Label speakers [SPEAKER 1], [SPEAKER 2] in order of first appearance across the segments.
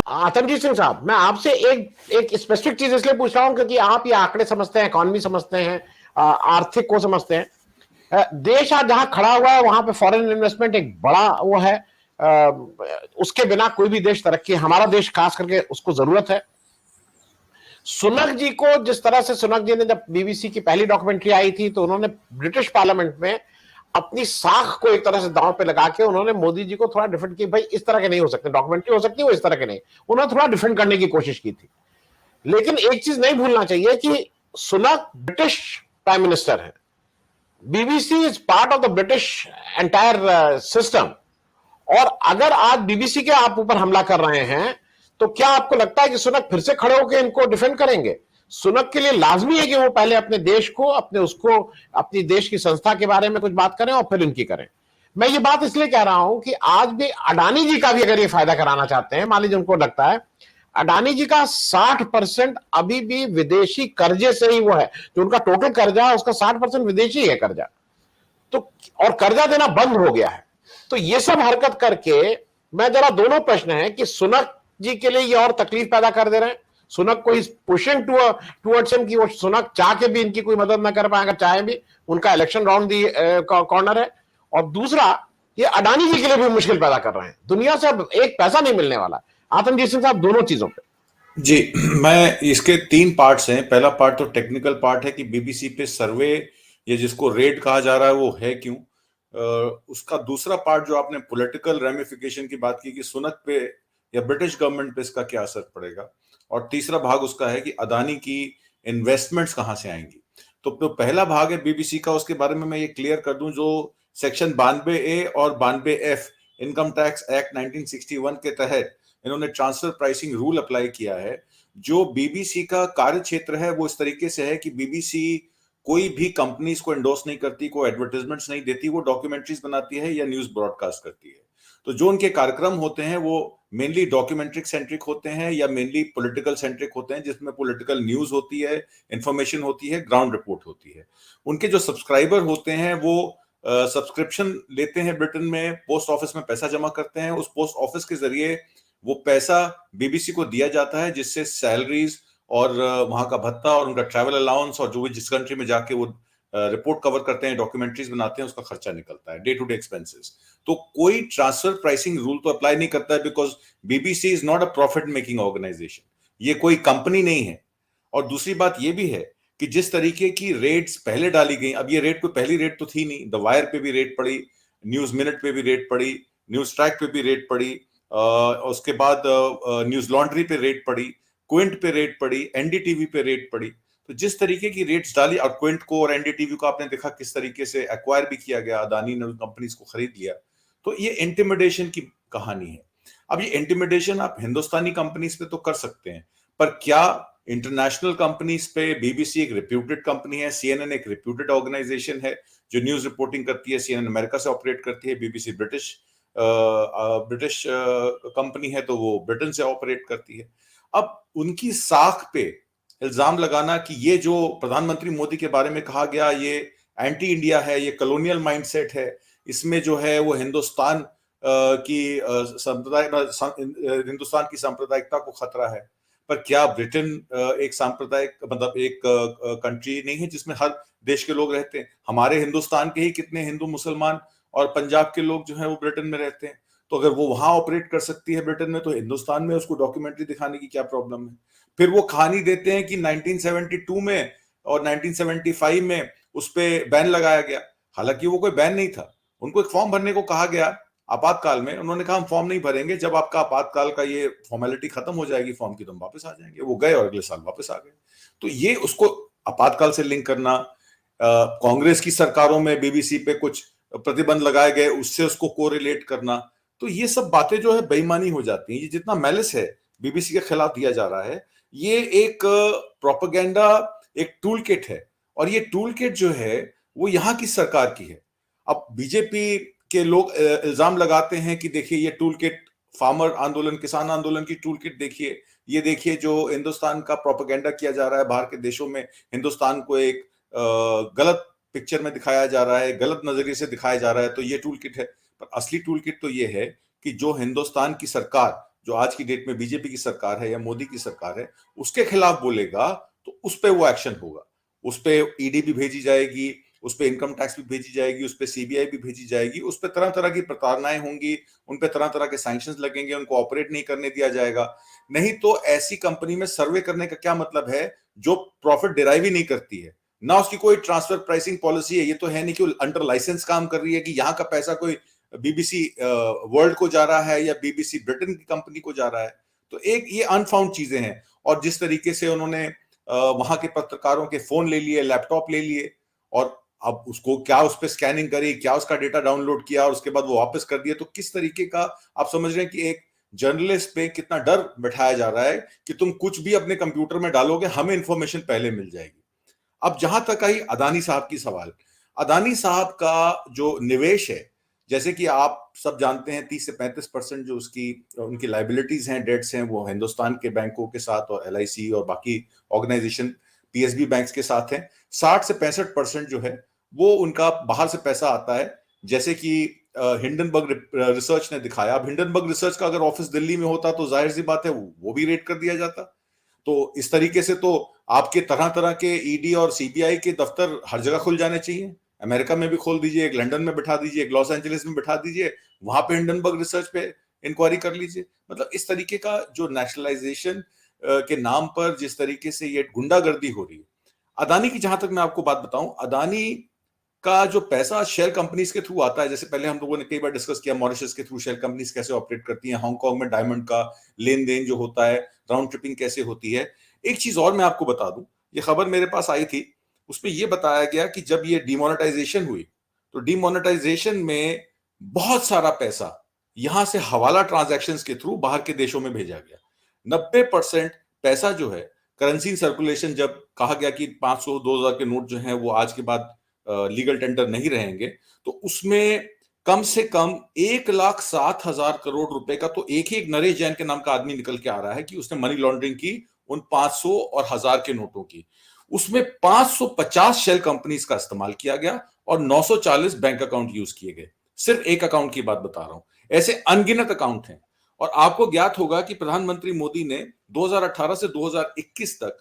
[SPEAKER 1] आतंकजीत सिंह साहब, मैं आपसे एक एक स्पेसिफिक चीज इसलिए पूछ रहा हूं क्योंकि आप ये आंकड़े समझते हैं, इकोनॉमी समझते हैं, आर्थिक को समझते हैं। देश आज जहां खड़ा हुआ है वहां पे फॉरेन इन्वेस्टमेंट एक बड़ा वो है। उसके बिना कोई भी देश तरक्की, हमारा देश खास करके उसको जरूरत है। सुनक जी को जिस तरह से, सुनक जी ने जब बीबीसी की पहली डॉक्यूमेंट्री आई थी तो उन्होंने ब्रिटिश पार्लियामेंट में अपनी साख को एक तरह से दांव पे लगा के उन्होंने मोदी जी को थोड़ा डिफेंड की, भाई इस तरह के नहीं हो सकते, डॉक्यूमेंट्री हो सकती है वो इस तरह के नहीं। उन्होंने थोड़ा डिफेंड करने की कोशिश की थी। लेकिन एक चीज नहीं भूलना चाहिए कि सुनक ब्रिटिश प्राइम मिनिस्टर है, BBC is part of the British entire system. और अगर आज बीबीसी के आप ऊपर हमला कर रहे हैं तो क्या आपको लगता है कि सुनक फिर से खड़े होकर इनको डिफेंड करेंगे? सुनक के लिए लाजमी है कि वो पहले अपने देश को, अपने उसको, अपनी देश की संस्था के बारे में कुछ बात करें और फिर इनकी करें। मैं ये बात इसलिए कह रहा हूं कि आज भी अडानी जी का भी अगर ये फायदा कराना चाहते हैं, मान लीजिए उनको लगता है, अडानी जी का 60% अभी भी विदेशी कर्जे से ही वो है, जो उनका टोटल कर्जा है उसका 60% विदेशी है कर्जा। तो और कर्जा देना बंद हो गया है। तो ये सब हरकत करके मैं जरा, दोनों प्रश्न है कि सुनक जी के लिए ये और तकलीफ पैदा कर दे रहे हैं, सुनक को इस पुशिंग टूवर्ड्स हिम कि वो सुनक चाह के भी इनकी कोई मदद ना कर पाए, अगर चाहे भी उनका इलेक्शन राउंड दी कॉर्नर है। और दूसरा, ये अडानी जी के लिए भी मुश्किल पैदा कर रहे हैं, दुनिया से अब एक पैसा नहीं मिलने वाला। आतंकजीत सिंह साहब, दोनों चीजों पे
[SPEAKER 2] जी, मैं इसके तीन पार्ट्स हैं। पहला पार्ट तो टेक्निकल पार्ट है कि बीबीसी पे सर्वे, ये जिसको रेड कहा जा रहा है, वो है क्यों। उसका दूसरा पार्ट जो आपने पॉलिटिकल रेमिफिकेशन की बात की कि सुनक पे या ब्रिटिश गवर्नमेंट पे इसका क्या असर पड़ेगा, और तीसरा भाग उसका है कि अदानी की इन्वेस्टमेंट्स कहां से आएंगी। तो जो पहला भाग है बीबीसी का, उसके बारे में मैं ये क्लियर कर दूं, जो सेक्शन 92A और 92F इनकम टैक्स एक्ट 1961 के तहत इन्होंने ट्रांसफर प्राइसिंग रूल अप्लाई किया है। जो बीबीसी का कार्य क्षेत्र है वो इस तरीके से है कि बीबीसी कोई भी कंपनीज को एंडोर्स नहीं करती, कोई एडवर्टाइजमेंट्स नहीं देती, वो डॉक्यूमेंट्रीज बनाती है या न्यूज ब्रॉडकास्ट करती है। तो जो उनके कार्यक्रम होते हैं वो मेनली डॉक्यूमेंट्रिक सेंट्रिक होते हैं या मेनली पॉलिटिकल सेंट्रिक होते हैं, जिसमें पॉलिटिकल न्यूज होती है, इंफॉर्मेशन होती है, ग्राउंड रिपोर्ट होती है। उनके जो सब्सक्राइबर होते हैं वो सब्सक्रिप्शन लेते हैं, ब्रिटेन में पोस्ट ऑफिस में पैसा जमा करते हैं, उस पोस्ट ऑफिस के जरिए वो पैसा बीबीसी को दिया जाता है, जिससे सैलरीज और वहां का भत्ता और उनका ट्रैवल अलाउंस और जो भी जिस कंट्री में जाके वो रिपोर्ट कवर करते हैं, डॉक्यूमेंट्रीज बनाते हैं, उसका खर्चा निकलता है, डे टू डे एक्सपेंसेस। तो कोई ट्रांसफर प्राइसिंग रूल तो अप्लाई नहीं करता है, because BBC is not a profit making organization, ये कोई कंपनी नहीं है। और दूसरी बात ये भी है कि जिस तरीके की रेट्स पहले डाली गई, अब ये रेट कोई पहली रेट तो थी नहीं, द वायर पे भी रेट पड़ी, न्यूज मिनट पे भी रेट पड़ी, न्यूज ट्रैक पे भी रेट पड़ी, उसके बाद न्यूज लॉन्ड्री पे रेट पड़ी, क्विंट पे रेट पड़ी, एनडीटीवी पे रेट पड़ी। तो जिस तरीके की रेट्स डाली, और क्विंट को और एनडीटीवी को आपने देखा किस तरीके से एक्वायर भी किया गया, अदानी ने कंपनीज को खरीद लिया। तो ये इंटिमिडेशन की कहानी है। अब ये इंटिमिडेशन आप हिंदुस्तानी कंपनीज पे तो कर सकते हैं, पर क्या इंटरनेशनल कंपनीज पे? बीबीसी एक रिप्यूटेड कंपनी है, सीएनएन एक रिप्यूटेड ऑर्गेनाइजेशन है जो न्यूज रिपोर्टिंग करती है, सीएनएन अमेरिका से ऑपरेट करती है, बीबीसी ब्रिटिश कंपनी है तो वो ब्रिटेन से ऑपरेट करती है। अब उनकी साख पे इल्जाम लगाना कि ये जो प्रधानमंत्री मोदी के बारे में कहा गया ये एंटी इंडिया है, ये कॉलोनियल माइंडसेट है, इसमें जो है वो हिंदुस्तान की हिंदुस्तान की सांप्रदायिकता को खतरा है। पर क्या ब्रिटेन एक सांप्रदायिक, मतलब एक कंट्री नहीं है जिसमें हर देश के लोग रहते हैं? हमारे हिंदुस्तान के ही कितने हिंदू, मुसलमान और पंजाब के लोग जो है वो ब्रिटेन में रहते हैं। तो अगर वो वहां ऑपरेट कर सकती है ब्रिटेन में, तो हिंदुस्तान में उसको डॉक्यूमेंट्री दिखाने की क्या प्रॉब्लम है? फिर वो कहानी देते हैं कि 1972 में और 1975 में उस पर बैन लगाया गया, हालांकि वो कोई बैन नहीं था। उनको एक फॉर्म भरने को कहा गया आपातकाल में, उन्होंने कहा हम फॉर्म नहीं भरेंगे, जब आपका आपातकाल का ये फॉर्मेलिटी खत्म हो जाएगी फॉर्म की तो हम वापस आ जाएंगे। वो गए और अगले साल वापस आ गए। तो ये उसको आपातकाल से लिंक करना, कांग्रेस की सरकारों में बीबीसी पे कुछ प्रतिबंध लगाए गए उससे उसको कोरिलेट करना, तो ये सब बातें जो है बेईमानी हो जाती हैं। ये जितना मैलिस है बीबीसी के खिलाफ दिया जा रहा है, ये एक प्रोपेगेंडा, एक टूल किट है, और ये टूल किट जो है वो यहाँ की सरकार की है। अब बीजेपी के लोग इल्जाम लगाते हैं कि देखिए ये टूल किट, फार्मर आंदोलन, किसान आंदोलन की टूल किट देखिए, ये देखिए जो हिंदुस्तान का प्रोपेगेंडा किया जा रहा है बाहर के देशों में, हिंदुस्तान को एक गलत पिक्चर में दिखाया जा रहा है, गलत नजरिए से दिखाया जा रहा है, तो ये टूल किट है। पर असली टूल किट तो ये है कि जो हिंदुस्तान की सरकार, जो आज की डेट में बीजेपी की सरकार है या मोदी की सरकार है, उसके खिलाफ बोलेगा तो उस पर वो एक्शन होगा। उस पर ईडी भी भेजी जाएगी, उस पर इनकम टैक्स भी भेजी जाएगी, उस पर सीबीआई भी भेजी जाएगी, उस पर तरह तरह की प्रताड़नाएं होंगी, उन पर तरह तरह के सैंक्शंस लगेंगे, उनको ऑपरेट नहीं करने दिया जाएगा। नहीं तो ऐसी कंपनी में सर्वे करने का क्या मतलब है जो प्रॉफिट डिराइव ही नहीं करती है, ना उसकी कोई ट्रांसफर प्राइसिंग पॉलिसी है। ये तो है नहीं कि अंडर लाइसेंस काम कर रही है कि यहाँ का पैसा कोई बीबीसी वर्ल्ड को जा रहा है या बीबीसी ब्रिटेन की कंपनी को जा रहा है। तो एक ये अनफाउंड चीजें हैं। और जिस तरीके से उन्होंने वहां के पत्रकारों के फोन ले लिए, लैपटॉप ले लिए, और अब उसको क्या उस पर स्कैनिंग करी, क्या उसका डेटा डाउनलोड किया और उसके बाद वो वापस कर दिया, तो किस तरीके का आप समझ रहे हैं कि एक जर्नलिस्ट पे कितना डर बैठाया जा रहा है कि तुम कुछ भी अपने कंप्यूटर में डालोगे, हमें इंफॉर्मेशन पहले मिल जाएगी। अब जहां तक आई अदानी साहब की सवाल, अदानी साहब का जो निवेश है, जैसे कि आप सब जानते हैं 30 से 35% जो उसकी उनकी लाइबिलिटीज हैं, डेट्स हैं, वो हिंदुस्तान के बैंकों के साथ और एलआईसी और बाकी ऑर्गेनाइजेशन पीएसबी बैंक्स के साथ हैं। 60 से 65% जो है वो उनका बाहर से पैसा आता है, जैसे कि हिंडनबर्ग रिसर्च ने दिखाया। अब हिंडनबर्ग रिसर्च का अगर ऑफिस दिल्ली में होता तो जाहिर सी बात है वो भी रेड कर दिया जाता। तो इस तरीके से तो आपके तरह तरह के ईडी और सीबीआई के दफ्तर हर जगह खुल जाने चाहिए। अमेरिका में भी खोल दीजिए, एक लंदन में बिठा दीजिए, एक लॉस एंजलिस में बिठा दीजिए, वहां पे हिंडनबर्ग रिसर्च पे इंक्वायरी कर लीजिए। मतलब इस तरीके का जो नेशनलाइजेशन के नाम पर जिस तरीके से ये गुंडागर्दी हो रही है। अदानी की जहां तक मैं आपको बात बताऊं, अदानी का जो पैसा शेल कंपनीज के थ्रू आता है, जैसे पहले हम लोगों ने कई बार डिस्कस किया मॉरिशस के थ्रू शेल कंपनीज कैसे ऑपरेट करती हैं, हांगकांग में डायमंड का लेन देन जो होता है, राउंड ट्रिपिंग कैसे होती है। एक चीज और मैं आपको बता दूं, ये खबर मेरे पास आई थी, उसमें यह बताया गया कि जब ये डिमोनेटाइजेशन हुई तो डिमोनेटाइजेशन में बहुत सारा पैसा यहां से हवाला ट्रांजैक्शंस के थ्रू बाहर के देशों में भेजा गया। 90% पैसा जो है करेंसी सर्कुलेशन, जब कहा गया कि 500 2000 के नोट जो हैं वो आज के बाद लीगल टेंडर नहीं रहेंगे, तो उसमें कम से कम 1,07,000 करोड़ रुपए का तो एक ही एक नरेश जैन के नाम का आदमी निकल के आ रहा है कि उसने मनी लॉन्ड्रिंग की उन 500 और 1000 के नोटों की। उसमें 550 शेल कंपनीज का इस्तेमाल किया गया और 940 बैंक अकाउंट यूज किए गए। सिर्फ एक अकाउंट की बात बता रहा हूं, ऐसे अनगिनत अकाउंट हैं। और आपको ज्ञात होगा कि प्रधानमंत्री मोदी ने 2018 से 2021 तक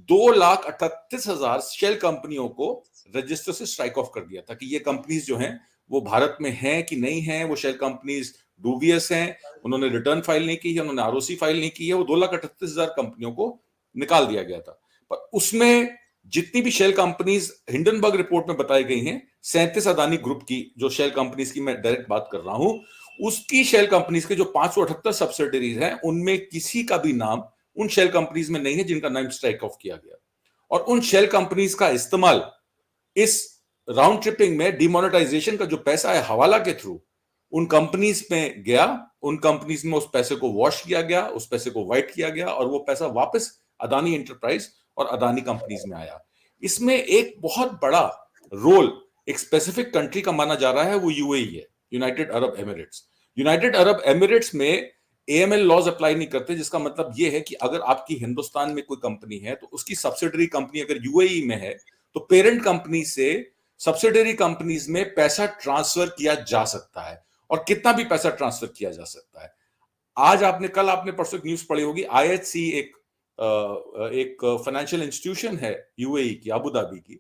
[SPEAKER 2] 2,38,000 शेल कंपनियों को रजिस्टर से स्ट्राइक ऑफ कर दिया था कि ये कंपनीज जो हैं वो भारत में हैं कि नहीं हैं, वो शेल कंपनीज डूबियस हैं, उन्होंने रिटर्न फाइल नहीं की है, उन्होंने आरओसी फाइल नहीं की है। वो 2,38,000 कंपनियों को निकाल दिया गया था। पर उसमें जितनी भी शेल कंपनीज हिंडनबर्ग रिपोर्ट में बताई गई हैं, 37 अदानी ग्रुप की जो शेल कंपनीज की मैं डायरेक्ट बात कर रहा हूं, उसकी शेल कंपनीज के जो 578 सब्सिडरीज हैं, उनमें किसी का भी नाम उन शेल कंपनीज में नहीं है जिनका नाम स्ट्राइक ऑफ किया गया। और उन शेल कंपनीज का इस्तेमाल इस राउंड ट्रिपिंग में डिमोनेटाइजेशन का जो पैसा है हवाला के थ्रू उन कंपनीज में गया, उन कंपनीज में उस पैसे को वॉश किया गया, उस पैसे को वाइट किया गया और वो पैसा वापस अदानी एंटरप्राइज और अदानी कंपनीज में आया। इसमें एक बहुत बड़ा रोल एक स्पेसिफिक कंट्री का माना जा रहा है, वो यूएई है, United Arab Emirates. United Arab Emirates में एएमएल लॉज अप्लाई नहीं करते, जिसका मतलब यह है कि अगर आपकी हिंदुस्तान में कोई कंपनी है तो उसकी सब्सिडरी कंपनी अगर यूएई में है तो पेरेंट कंपनी से सब्सिडरी कंपनीज में पैसा ट्रांसफर किया जा सकता है और कितना भी पैसा ट्रांसफर किया जा सकता है। आज आपने कल आपने परसों न्यूज पढ़ी होगी, आईएचसी एक फाइनेंशियल इंस्टीट्यूशन है यूएई की, अबू धाबी की,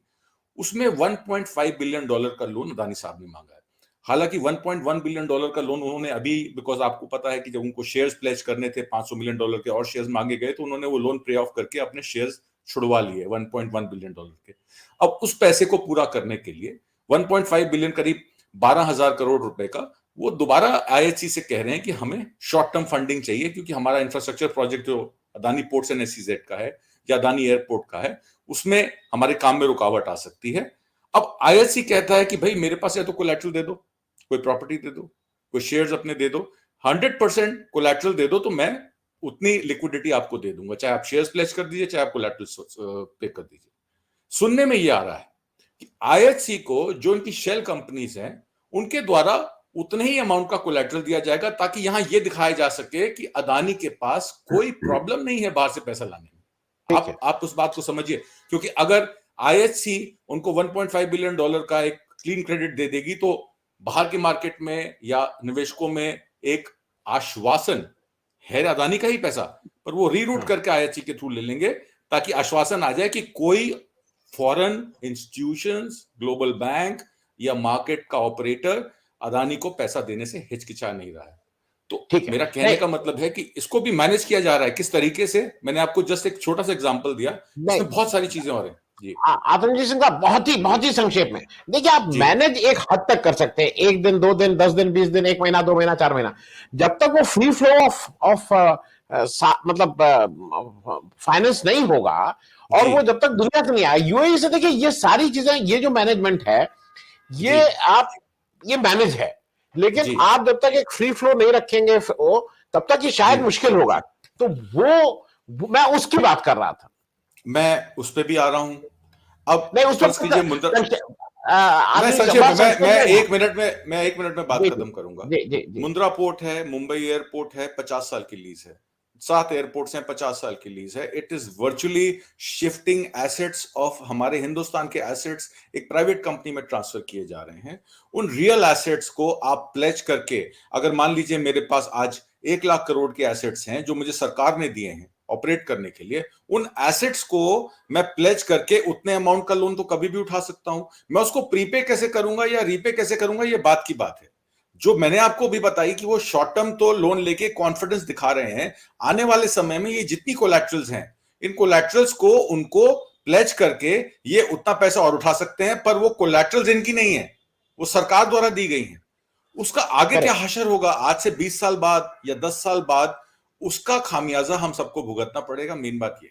[SPEAKER 2] उसमें $1.5 बिलियन का लोन अदानी साहब ने मांगा है। हालांकि $1.1 बिलियन का लोन उन्होंने अभी, बिकॉज आपको पता है कि जब उनको शेयर्स प्लेज करने थे $500 मिलियन के और शेयर्स मांगे गए तो उन्होंने वो लोन पे ऑफ करके अपने शेयर्स छुड़वा लिए $1.1 बिलियन के। अब उस पैसे को पूरा करने के लिए 1.5 बिलियन, करीब 12,000 करोड़ रुपए का, वो दोबारा आईएचसी से कह रहे हैं कि हमें शॉर्ट टर्म फंडिंग चाहिए क्योंकि हमारा इंफ्रास्ट्रक्चर प्रोजेक्ट जो अदानी पोर्ट्स एंड एसईजेड का है या अदानी एयरपोर्ट का है, उसमें हमारे काम में रुकावट आ सकती है। अब आईएचसी कहता है कि भाई मेरे पास या तो कोलैटरल दे दो, कोई प्रॉपर्टी दे दो, कोई शेयर्स अपने दे दो, 100% कोलैटरल दे दो तो मैं उतनी लिक्विडिटी आपको दे दूंगा, चाहे आप शेयर्स प्लेज कर दीजिए चाहे आप कोलैटरल पे कर दीजिए। सुनने में यह आ रहा है कि आईएचसी को जो इनकी शेल कंपनीज हैं उनके द्वारा उतने ही अमाउंट का कोलैटरल दिया जाएगा ताकि यहां यह दिखाया जा सके कि अदानी के पास कोई प्रॉब्लम नहीं है बाहर से पैसा लाने में। आप उस बात को समझिए, क्योंकि अगर आईएचसी उनको $1.5 बिलियन का एक क्लीन क्रेडिट दे देगी तो बाहर के मार्केट में या निवेशकों में एक आश्वासन है अदानी का ही पैसा, पर वो रीरूट करके आईएचसी के थ्रू ले लेंगे ताकि आश्वासन आ जाए कि कोई फॉरेन इंस्टीट्यूशंस, ग्लोबल बैंक या मार्केट का ऑपरेटर अदानी को पैसा देने से हिचकिचा नहीं रहा है। तो
[SPEAKER 1] ठीक है,
[SPEAKER 2] मेरा कहने का मतलब है कि इसको भी मैनेज किया जा रहा है। किस तरीके से, मैंने आपको जस्ट एक छोटा सा एग्जांपल दिया, इसमें बहुत सारी चीजें और हैं जी।
[SPEAKER 1] आतंक सिंह का बहुत ही संक्षेप में देखिए, आप मैनेज एक हद तक कर सकते हैं, 1 दिन 2 दिन 10 दिन 20 दिन 1 महीना 2 महीना 4 महीना, जब तक वो फ्री फ्लो ऑफ मतलब फाइनेंस नहीं होगा और वो जब तक दुनिया से नहीं आया। यूएई से देखिए, ये सारी चीजें, ये जो मैनेजमेंट है ये ये मैनेज है, लेकिन आप जब तक एक फ्री फ्लो नहीं रखेंगे तब तक ये शायद मुश्किल होगा। तो वो मैं उसकी बात कर रहा था,
[SPEAKER 2] मैं उस पर भी आ रहा हूं। अब
[SPEAKER 1] नहीं उस
[SPEAKER 2] फर्ज कीजिए मैं एक मिनट में बात खत्म करूंगा। मुंद्रा पोर्ट है, मुंबई एयरपोर्ट है, 50 साल की लीज है, 7 एयरपोर्ट्स हैं, 50 साल की लीज है। It is virtually shifting assets of हमारे हिंदुस्तान के एसेट्स एक प्राइवेट कंपनी में ट्रांसफर किए जा रहे हैं। उन रियल एसेट्स को आप प्लेज करके, अगर मान लीजिए मेरे पास आज 1 लाख करोड़ के एसेट्स हैं जो मुझे सरकार ने दिए हैं ऑपरेट करने के लिए, उन एसेट्स को मैं प्लेज करके उतने अमाउंट का लोन तो कभी भी उठा सकता हूं। मैं उसको प्रीपे कैसे करूंगा या रीपे कैसे करूंगा, ये बात की बात है। जो मैंने आपको भी बताई कि वो शॉर्ट टर्म तो लोन लेके कॉन्फिडेंस दिखा रहे हैं, आने वाले समय में ये जितनी कोलैटरल्स हैं, इन कोलैटरल्स को उनको प्लेज करके ये उतना पैसा और उठा सकते हैं, पर वो कोलैटरल्स इनकी नहीं है, वो सरकार द्वारा दी गई है। उसका आगे क्या हशर होगा आज से 20 साल बाद या 10 साल बाद, उसका खामियाजा हम सबको भुगतना पड़ेगा। मेन बात ये